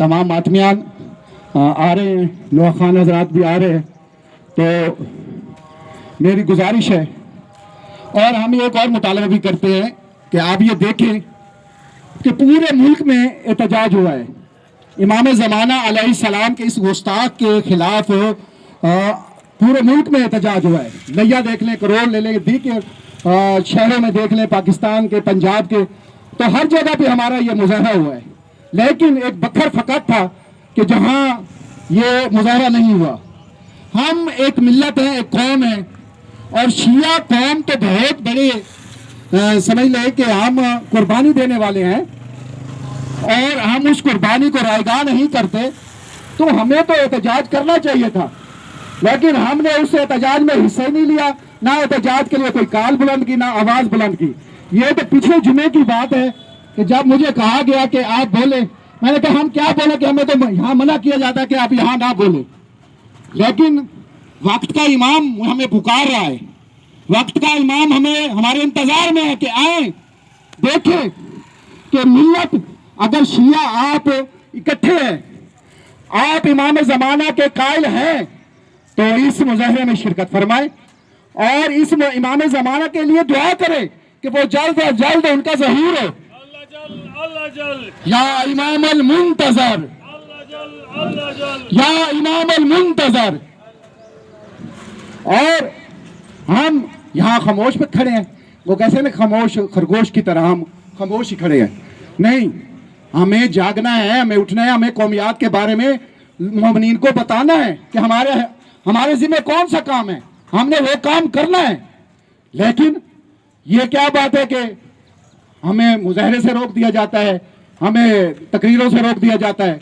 تمام ماتمیان آ رہے ہیں، نوح خان حضرات بھی آ رہے ہیں، تو میری گزارش ہے اور ہم ایک اور مطالبہ بھی کرتے ہیں کہ آپ یہ دیکھیں کہ پورے ملک میں احتجاج ہوا ہے امام زمانہ علیہ السلام کے اس گستاخ کے خلاف۔ پورے ملک میں احتجاج ہوا ہے، لیا دیکھ لیں، کروڑ لے لیں، دیگر شہروں میں دیکھ لیں، پاکستان کے، پنجاب کے، تو ہر جگہ پہ ہمارا یہ مظاہرہ ہوا ہے۔ لیکن ایک بکھر فقط تھا کہ جہاں یہ مظاہرہ نہیں ہوا۔ ہم ایک ملت ہیں، ایک قوم ہے، اور شیعہ قوم تو بہت بڑے سمجھ لیں کہ ہم قربانی دینے والے ہیں، اور ہم اس قربانی کو رائیگاں نہیں کرتے، تو ہمیں تو احتجاج کرنا چاہیے تھا، لیکن ہم نے اس احتجاج میں حصہ ہی نہیں لیا، نہ احتجاج کے لیے کوئی کال بلند کی، نہ آواز بلند کی۔ یہ تو پچھلے جمعے کی بات ہے کہ جب مجھے کہا گیا کہ آپ بولیں، میں نے کہا ہم کیا بولیں کہ ہمیں تو یہاں منع کیا جاتا ہے کہ آپ یہاں نہ بولیں، لیکن وقت کا امام ہمیں پکار رہا ہے، وقت کا امام ہمارے انتظار میں ہے کہ آئیں، دیکھیں کہ ملت اگر شیعہ آپ اکٹھے ہیں، آپ امام زمانہ کے قائل ہیں، تو اس مظاہرے میں شرکت فرمائیں اور اس امام زمانہ کے لیے دعا کریں کہ وہ جلد از جلد ان کا ظہور ہو۔ یا امام المنتظر، یا امام المنتظر۔ اور ہم یہاں خاموش پہ کھڑے ہیں، وہ کیسے میں خاموش خرگوش کی طرح ہم خاموش ہی کھڑے ہیں؟ نہیں، ہمیں جاگنا ہے، ہمیں اٹھنا ہے، ہمیں قومیات کے بارے میں مومنین کو بتانا ہے کہ ہمارے ذمہ کون سا کام ہے، ہم نے وہ کام کرنا ہے۔ لیکن یہ کیا بات ہے کہ ہمیں مظاہرے سے روک دیا جاتا ہے، ہمیں تقریروں سے روک دیا جاتا ہے۔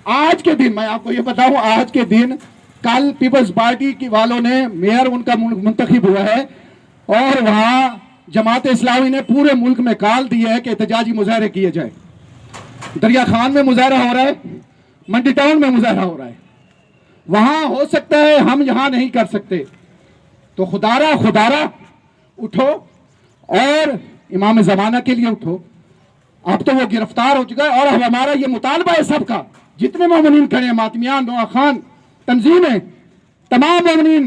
آج کے دن میں آپ کو یہ بتاؤں، آج کے دن کل پیپلز پارٹی کی والوں نے میئر ان کا منتخب ہوا ہے، اور وہاں جماعت اسلامی نے پورے ملک میں کال دی ہے کہ احتجاجی مظاہرے کیے جائے۔ دریا خان میں مظاہرہ ہو رہا ہے، منڈی ٹاؤن میں مظاہرہ ہو رہا ہے، وہاں ہو سکتا ہے، ہم یہاں نہیں کر سکتے۔ تو خدارہ اٹھو اور امام زمانہ کے لیے اٹھو۔ اب تو وہ گرفتار ہو چکا ہے، اور ہمارا یہ مطالبہ ہے سب کا، جتنے مومنین کھڑے ہیں، ماتمیان، نوح خان تنظیمیں، تمام مومنین،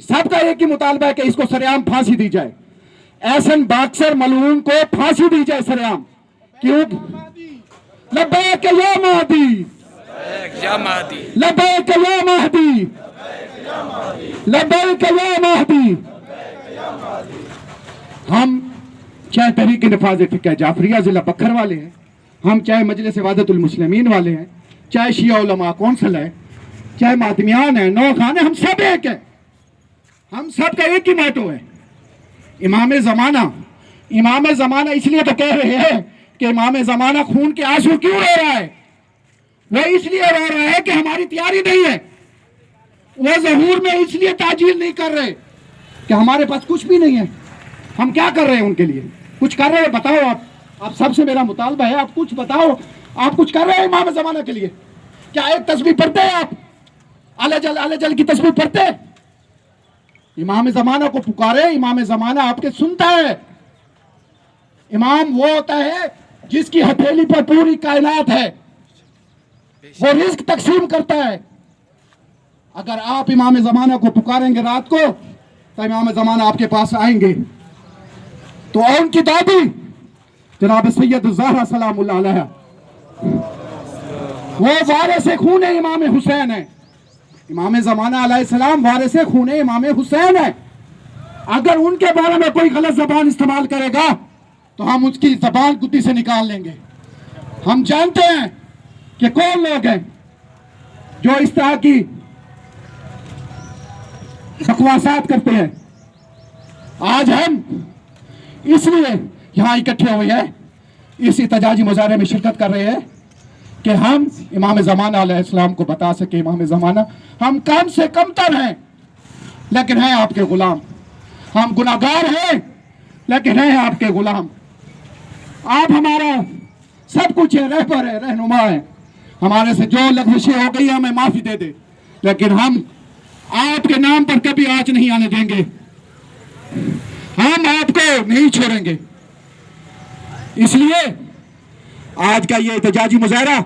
سب کا ایک ہی مطالبہ ہے کہ اس کو سرعام پھانسی دی جائے، احسن باکسر ملعون کو پھانسی دی جائے سرعام۔ کیوں؟ لبیک یا مہدی، لبیک یا مہدی، لبیک یا مہدی۔ ہم چاہے تحریک نفاذ فقہ جعفریہ ضلع بکھر والے ہیں، ہم چاہے مجلس وحدت المسلمین والے ہیں، چاہے شیعہ علماء کونسل ہے، چاہے ماتمیان ہیں، نوح خان ہیں، ہم سب ایک ہیں، ہم سب کا ایک ہی موٹو ہے، امام زمانہ اس لیے تو کہہ رہے ہیں کہ امام زمانہ خون کے آنسو کیوں رو رہا ہے؟ وہ اس لیے رو رہا ہے کہ ہماری تیاری نہیں ہے، وہ ظہور میں اس لیے تاجیل نہیں کر رہے کہ ہمارے پاس کچھ بھی نہیں ہے۔ ہم کیا کر رہے ہیں ان کے لیے؟ کچھ کر رہے ہیں؟ بتاؤ آپ سب سے میرا مطالبہ ہے، آپ کچھ بتاؤ، آپ کچھ کر رہے ہیں امام زمانہ کے لیے؟ کیا ایک تسبیح پڑھتے ہیں آپ؟ علی کی تسبیح پڑھتے؟ امام زمانہ کو پکارے، امام زمانہ آپ کے سنتا ہے۔ امام وہ ہوتا ہے جس کی ہتھیلی پر پوری کائنات ہے، وہ رزق تقسیم کرتا ہے۔ اگر آپ امام زمانہ کو پکاریں گے رات کو تو امام زمانہ آپ کے پاس آئیں گے۔ تو ان کی دادی جناب سید الزہرا سلام اللہ علیہ، وہ وارث خون امام حسین ہے، امام زمانہ علیہ السلام وارث خون امام حسین ہے۔ اگر ان کے بارے میں کوئی غلط زبان استعمال کرے گا تو ہم اس کی زبان گدی سے نکال لیں گے۔ ہم جانتے ہیں کہ کون لوگ ہیں جو اس طرح کی بکواسات کرتے ہیں۔ آج ہم اس لیے یہاں اکٹھے ہوئے ہیں، اس احتجاجی مظاہرے میں شرکت کر رہے ہیں کہ ہم امام زمانہ علیہ السلام کو بتا سکیں، امام زمانہ ہم کم سے کم تر ہیں لیکن ہیں آپ کے غلام، ہم گناہگار ہیں لیکن ہیں آپ کے غلام، آپ ہمارا سب کچھ ہے، رہبر ہے، رہنما ہے، ہمارے سے جو لغزشیں ہو گئی ہمیں معافی دے دے، لیکن ہم آپ کے نام پر کبھی آنچ نہیں آنے دیں گے، ہم آپ کو نہیں چھوڑیں گے۔ اس لیے آج کا یہ احتجاجی مظاہرہ